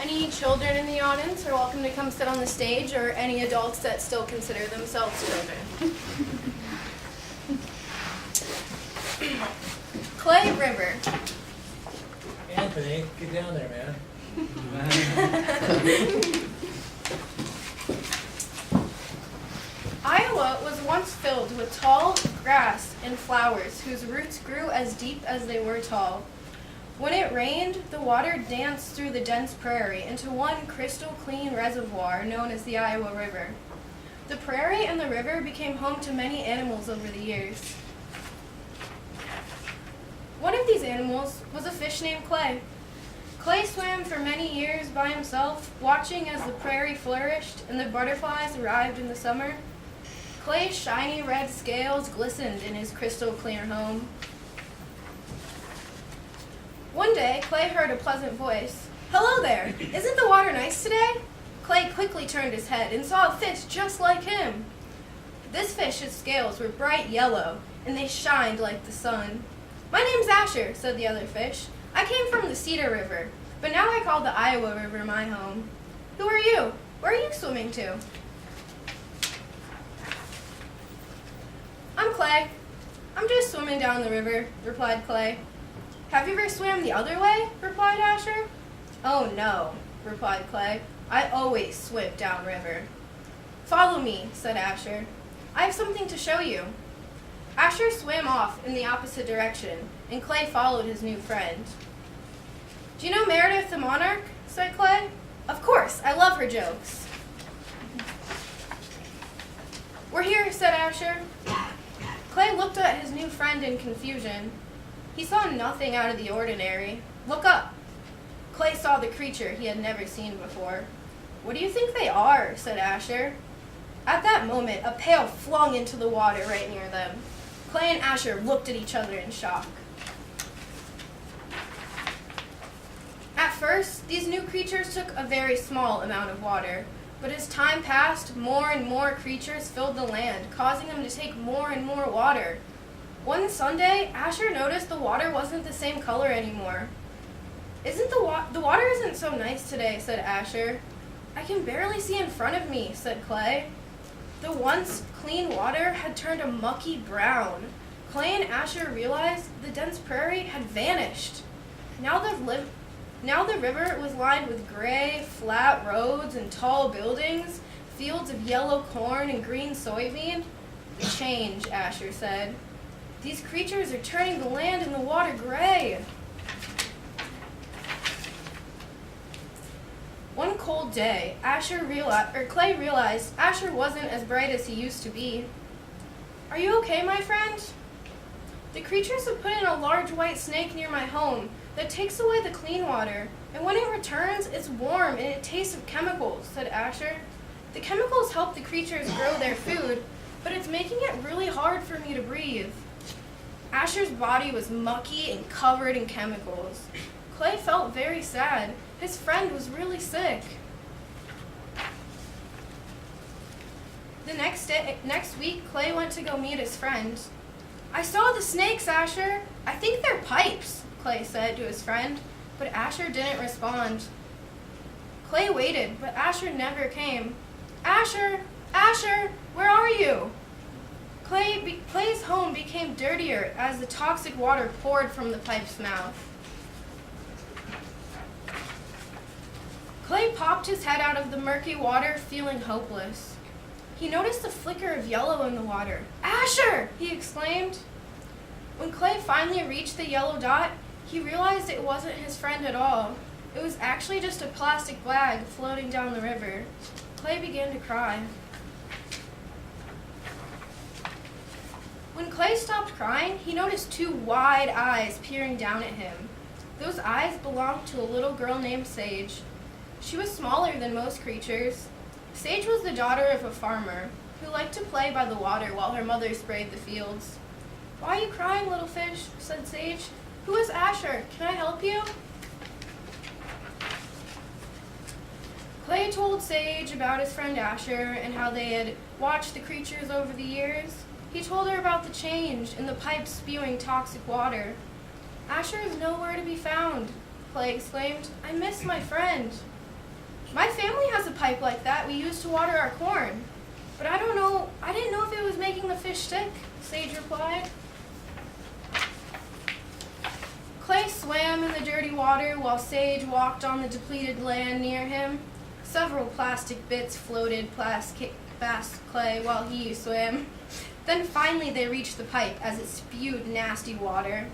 Any children in the audience are welcome to come sit on the stage, or any adults that still consider themselves children. Clay River. Anthony, get down there, man. Iowa was once filled with tall grass and flowers whose roots grew as deep as they were tall. When it rained, the water danced through the dense prairie into one crystal clean reservoir known as the Iowa River. The prairie and the river became home to many animals over the years. One of these animals was a fish named Clay. Clay swam for many years by himself, watching as the prairie flourished and the butterflies arrived in the summer. Clay's shiny red scales glistened in his crystal clear home. One day, Clay heard a pleasant voice. "Hello there! Isn't the water nice today?" Clay quickly turned his head and saw a fish just like him. This fish's scales were bright yellow, and they shined like the sun. "My name's Asher," said the other fish. "I came from the Cedar River, but now I call the Iowa River my home." "Who are you? Where are you swimming to?" "I'm Clay. I'm just swimming down the river," replied Clay. "Have you ever swam the other way?" replied Asher. "Oh no," replied Clay. "I always swim downriver." "Follow me," said Asher. "I have something to show you." Asher swam off in the opposite direction, and Clay followed his new friend. "Do you know Meredith the Monarch?" said Clay. "Of course, I love her jokes." "We're here," said Asher. Clay looked at his new friend in confusion. He saw nothing out of the ordinary. "Look up." Clay saw the creature he had never seen before. "What do you think they are?" said Asher. At that moment, a pail flung into the water right near them. Clay and Asher looked at each other in shock. At first, these new creatures took a very small amount of water, but as time passed, more and more creatures filled the land, causing them to take more and more water. One Sunday, Asher noticed the water wasn't the same color anymore. The water isn't so nice today," said Asher. "I can barely see in front of me," said Clay. The once clean water had turned a mucky brown. Clay and Asher realized the dense prairie had vanished. Now the river was lined with gray, flat roads and tall buildings, fields of yellow corn and green soybean. "Change," Asher said. "These creatures are turning the land and the water gray." One cold day, Clay realized Asher wasn't as bright as he used to be. "Are you okay, my friend?" "The creatures have put in a large white snake near my home that takes away the clean water, and when it returns, it's warm and it tastes of chemicals," said Asher. "The chemicals help the creatures grow their food, but it's making it really hard for me to breathe." Asher's body was mucky and covered in chemicals. Clay felt very sad. His friend was really sick. The next week, Clay went to go meet his friend. "I saw the snakes, Asher. I think they're pipes," Clay said to his friend, but Asher didn't respond. Clay waited, but Asher never came. "Asher! Asher! Where are you?" Clay's home became dirtier as the toxic water poured from the pipe's mouth. Clay popped his head out of the murky water, feeling hopeless. He noticed a flicker of yellow in the water. "Asher!" he exclaimed. When Clay finally reached the yellow dot, he realized it wasn't his friend at all. It was actually just a plastic bag floating down the river. Clay began to cry. When Clay stopped crying, he noticed two wide eyes peering down at him. Those eyes belonged to a little girl named Sage. She was smaller than most creatures. Sage was the daughter of a farmer who liked to play by the water while her mother sprayed the fields. "Why are you crying, little fish?" said Sage. "Who is Asher? Can I help you?" Clay told Sage about his friend Asher and how they had watched the creatures over the years. He told her about the change in the pipes spewing toxic water. "Asher is nowhere to be found," Clay exclaimed. "I miss my friend." My family has a pipe like that we use to water our corn. But I didn't know if it was making the fish sick, Sage replied. Clay swam in the dirty water while Sage walked on the depleted land near him. Several plastic bits floated past Clay while he swam. Then finally they reached the pipe as it spewed nasty water.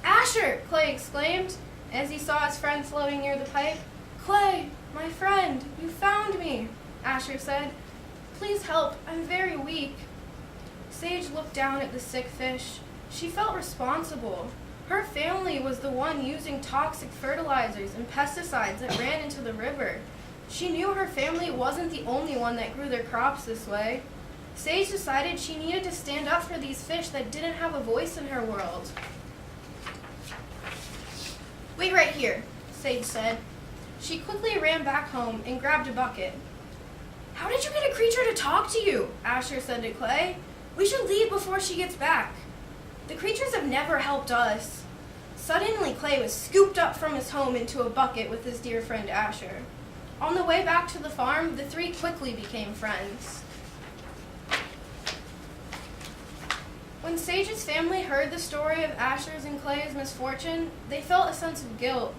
"Asher!" Clay exclaimed as he saw his friend floating near the pipe. "Clay, my friend, you found me," Asher said. "Please help, I'm very weak." Sage looked down at the sick fish. She felt responsible. Her family was the one using toxic fertilizers and pesticides that ran into the river. She knew her family wasn't the only one that grew their crops this way. Sage decided she needed to stand up for these fish that didn't have a voice in her world. "Wait right here," Sage said. She quickly ran back home and grabbed a bucket. "How did you get a creature to talk to you?" Asher said to Clay. "We should leave before she gets back. The creatures have never helped us." Suddenly, Clay was scooped up from his home into a bucket with his dear friend Asher. On the way back to the farm, the three quickly became friends. When Sage's family heard the story of Asher's and Clay's misfortune, they felt a sense of guilt.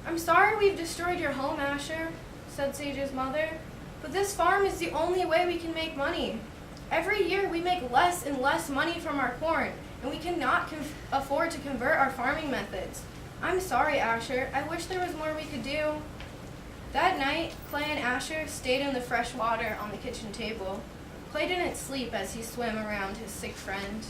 "I'm sorry we've destroyed your home, Asher," said Sage's mother, "but this farm is the only way we can make money. Every year we make less and less money from our corn, and we cannot afford to convert our farming methods. I'm sorry, Asher. I wish there was more we could do." That night, Clay and Asher stayed in the fresh water on the kitchen table. Clay didn't sleep as he swam around his sick friend.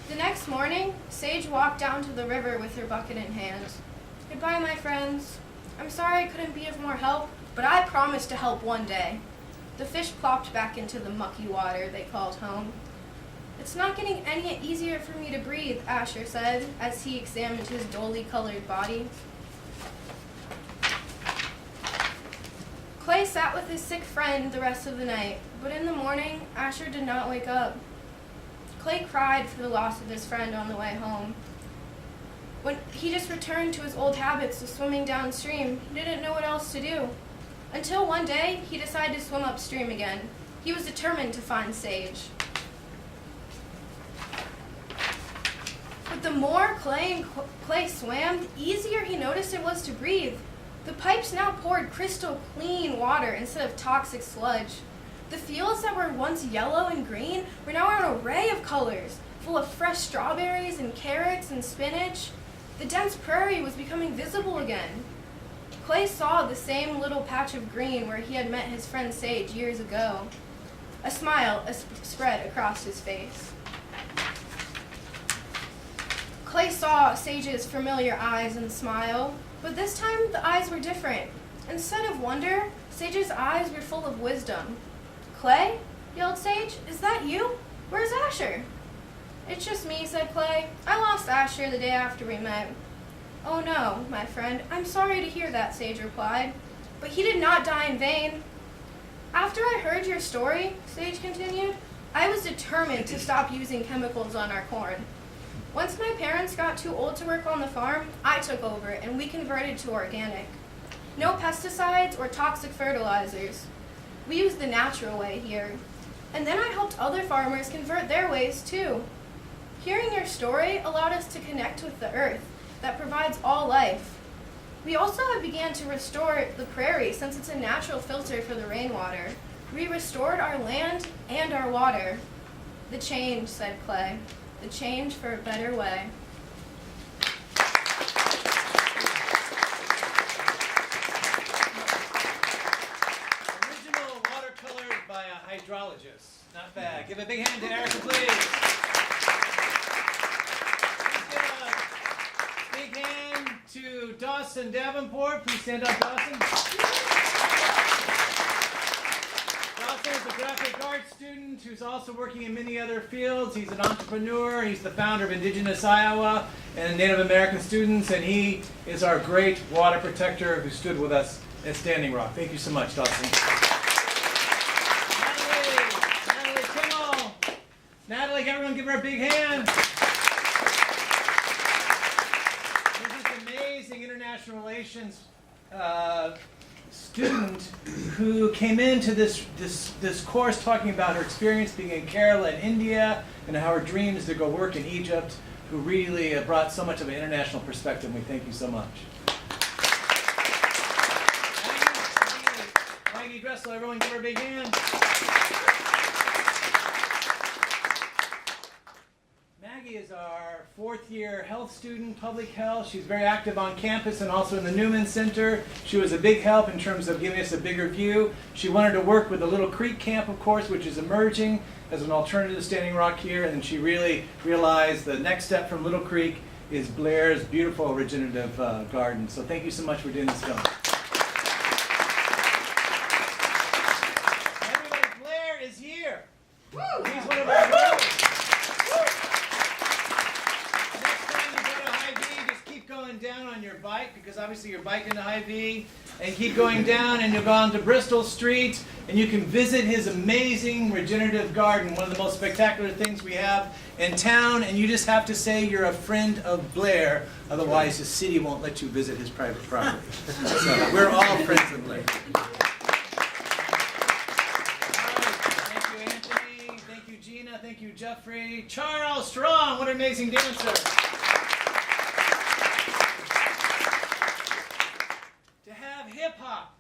The next morning, Sage walked down to the river with her bucket in hand. "Goodbye, my friends. I'm sorry I couldn't be of more help, but I promised to help one day." The fish plopped back into the mucky water they called home. "It's not getting any easier for me to breathe," Asher said as he examined his dully colored body. Clay sat with his sick friend the rest of the night, but in the morning, Asher did not wake up. Clay cried for the loss of his friend on the way home. When he just returned to his old habits of swimming downstream, he didn't know what else to do. Until one day, he decided to swim upstream again. He was determined to find Sage. But the more Clay swam, the easier he noticed it was to breathe. The pipes now poured crystal clean water instead of toxic sludge. The fields that were once yellow and green were now an array of colors, full of fresh strawberries and carrots and spinach. The dense prairie was becoming visible again. Clay saw the same little patch of green where he had met his friend Sage years ago. A smile spread across his face. Clay saw Sage's familiar eyes and smile, but this time the eyes were different. Instead of wonder, Sage's eyes were full of wisdom. "Clay?" yelled Sage. "Is that you? Where's Asher?" "It's just me," said Clay. "I lost Asher the day after we met." "Oh no, my friend. I'm sorry to hear that," Sage replied. "But he did not die in vain." "After I heard your story," Sage continued, "I was determined to stop using chemicals on our corn. Once my parents got too old to work on the farm, I took over and we converted to organic. No pesticides or toxic fertilizers. We use the natural way here. And then I helped other farmers convert their ways too. Hearing your story allowed us to connect with the earth that provides all life. We also began to restore the prairie since it's a natural filter for the rainwater. We restored our land and our water." "The change," said Clay. "The change for a better way." Original watercolor by a hydrologist. Not bad. Give a big hand to Erica, please. Big hand to Dawson Davenport. Please stand up, Dawson. Dawson is a graphic arts student who's also working in many other fields. He's an entrepreneur. He's the founder of Indigenous Iowa and Native American Students, and he is our great water protector who stood with us at Standing Rock. Thank you so much, Dawson. Natalie Kimmel. Natalie, everyone give her a big hand. This is the amazing international relations student who came into this course talking about her experience being in Kerala in India and how her dream is to go work in Egypt, who really brought so much of an international perspective, and we thank you so much. Maggie Dressel, everyone give her a big hand. Maggie is our 4th-year health student, public health. She's very active on campus and also in the Newman Center. She was a big help in terms of giving us a bigger view. She wanted to work with the Little Creek camp, of course, which is emerging as an alternative to Standing Rock here, and she really realized the next step from Little Creek is Blair's beautiful regenerative garden. So thank you so much for doing this film. Everybody, Blair is here. Woo! He's one of our heroes. Down on your bike, because obviously you're biking to Hy-Vee, and keep going down and you'll go on to Bristol Street and you can visit his amazing regenerative garden, one of the most spectacular things we have in town, and you just have to say you're a friend of Blair, otherwise the city won't let you visit his private property. So we're all friends of Blair. Thank you, Anthony. Thank you, Gina. Thank you, Jeffrey. Charles Strong, what an amazing dancer. Hip-hop.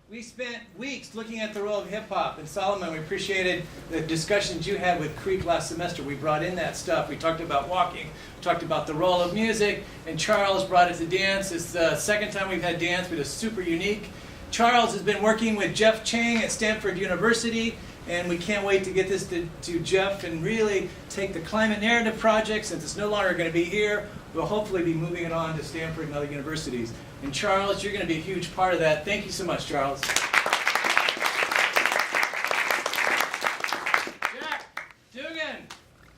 We spent weeks looking at the role of hip-hop. And Solomon, we appreciated the discussions you had with Creek last semester. We brought in that stuff. We talked about walking. We talked about the role of music. And Charles brought it to dance. It's the second time we've had dance, but it's super unique. Charles has been working with Jeff Chang at Stanford University. And we can't wait to get this to Jeff and really take the climate narrative project, since it's no longer going to be here. We'll hopefully be moving it on to Stanford and other universities. And Charles, you're going to be a huge part of that. Thank you so much, Charles. Jack Dugan.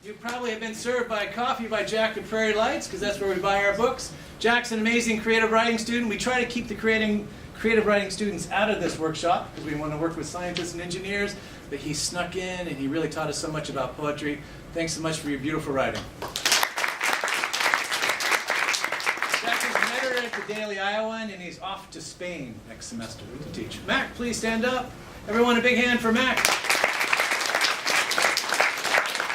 You probably have been served by coffee by Jack at Prairie Lights, because that's where we buy our books. Jack's an amazing creative writing student. We try to keep the creative writing students out of this workshop, because we want to work with scientists and engineers. But he snuck in, and he really taught us so much about poetry. Thanks so much for your beautiful writing. Jack is an editor at the Daily Iowan, and he's off to Spain next semester to teach. Mac, please stand up. Everyone, a big hand for Mac.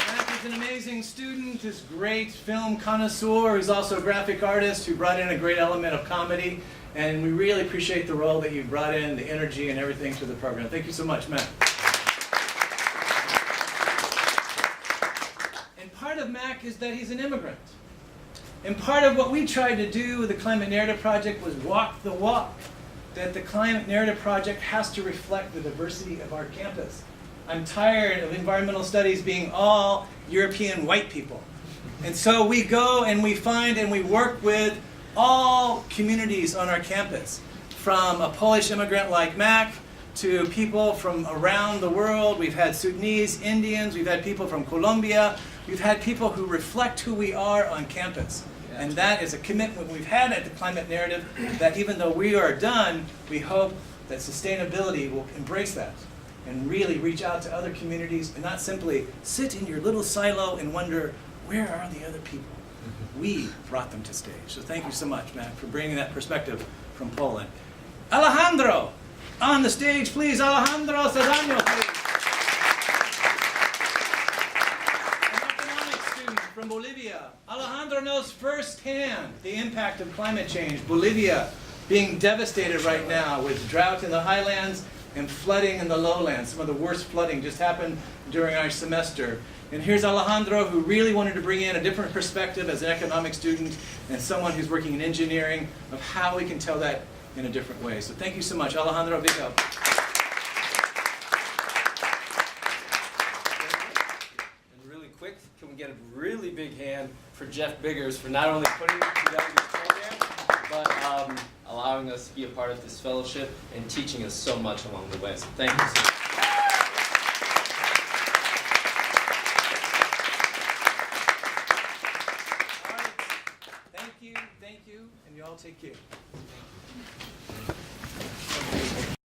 Mac is an amazing student, this great film connoisseur. He's also a graphic artist who brought in a great element of comedy. And we really appreciate the role that you brought in, the energy and everything to the program. Thank you so much, Mac. Part of Mac is that he's an immigrant. And part of what we tried to do with the Climate Narrative Project was walk the walk. That the Climate Narrative Project has to reflect the diversity of our campus. I'm tired of environmental studies being all European white people. And so we go and we find and we work with all communities on our campus. From a Polish immigrant like Mac, to people from around the world. We've had Sudanese, Indians, we've had people from Colombia. We've had people who reflect who we are on campus. And that is a commitment we've had at the Climate Narrative, that even though we are done, we hope that sustainability will embrace that and really reach out to other communities and not simply sit in your little silo and wonder, where are the other people? We brought them to stage. So thank you so much, Matt, for bringing that perspective from Poland. Alejandro, on the stage, please. Alejandro Cedano, please. From Bolivia. Alejandro knows firsthand the impact of climate change. Bolivia being devastated right now with drought in the highlands and flooding in the lowlands. Some of the worst flooding just happened during our semester. And here's Alejandro, who really wanted to bring in a different perspective as an economic student and someone who's working in engineering, of how we can tell that in a different way. So thank you so much. Alejandro, big help. Can we get a really big hand for Jeff Biggers for not only putting together this program, but allowing us to be a part of this fellowship and teaching us so much along the way. So thank you so much. All right. Thank you, and you all take care.